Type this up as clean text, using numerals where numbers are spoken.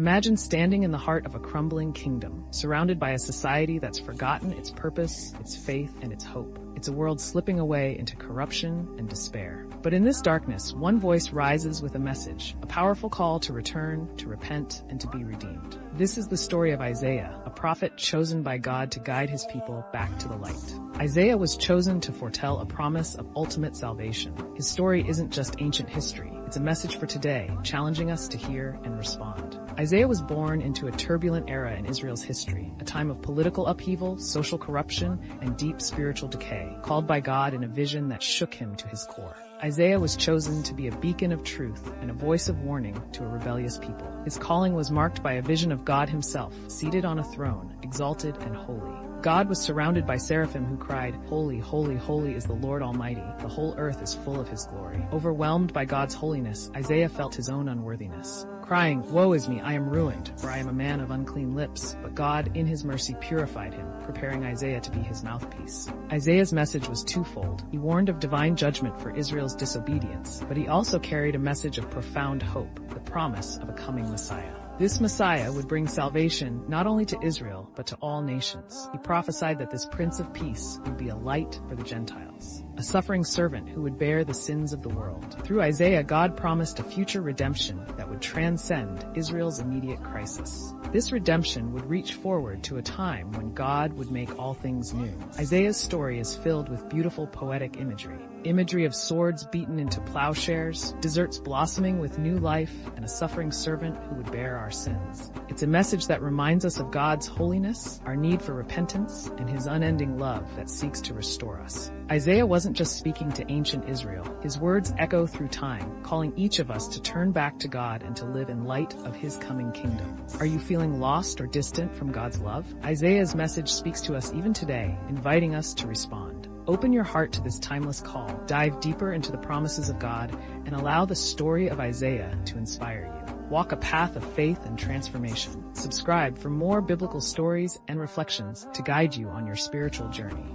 Imagine standing in the heart of a crumbling kingdom, surrounded by a society that's forgotten its purpose, its faith, and its hope. It's a world slipping away into corruption and despair. But in this darkness, one voice rises with a message, a powerful call to return, to repent, and to be redeemed. This is the story of Isaiah, a prophet chosen by God to guide his people back to the light. Isaiah was chosen to foretell a promise of ultimate salvation. His story isn't just ancient history. It's a message for today, challenging us to hear and respond. Isaiah was born into a turbulent era in Israel's history, a time of political upheaval, social corruption, and deep spiritual decay, called by God in a vision that shook him to his core. Isaiah was chosen to be a beacon of truth and a voice of warning to a rebellious people. His calling was marked by a vision of God himself, seated on a throne, exalted and holy. God was surrounded by seraphim who cried, "Holy, holy, holy is the Lord Almighty. The whole earth is full of his glory." Overwhelmed by God's holiness, Isaiah felt his own unworthiness. Crying, "Woe is me, I am ruined, for I am a man of unclean lips." But God, in his mercy, purified him, preparing Isaiah to be his mouthpiece. Isaiah's message was twofold. He warned of divine judgment for Israel's disobedience, but he also carried a message of profound hope, the promise of a coming Messiah. This Messiah would bring salvation not only to Israel, but to all nations. He prophesied that this Prince of Peace would be a light for the Gentiles, a suffering servant who would bear the sins of the world. Through Isaiah, God promised a future redemption that would transcend Israel's immediate crisis. This redemption would reach forward to a time when God would make all things new. Isaiah's story is filled with beautiful poetic imagery of swords beaten into plowshares, deserts blossoming with new life, and a suffering servant who would bear our sins. It's a message that reminds us of God's holiness, our need for repentance, and his unending love that seeks to restore us. Isaiah wasn't just speaking to ancient Israel. His words echo through time, calling each of us to turn back to God and to live in light of his coming kingdom. Are you feeling lost or distant from God's love? Isaiah's message speaks to us even today, inviting us to respond. Open your heart to this timeless call, dive deeper into the promises of God, and allow the story of Isaiah to inspire you. Walk a path of faith and transformation. Subscribe for more biblical stories and reflections to guide you on your spiritual journey.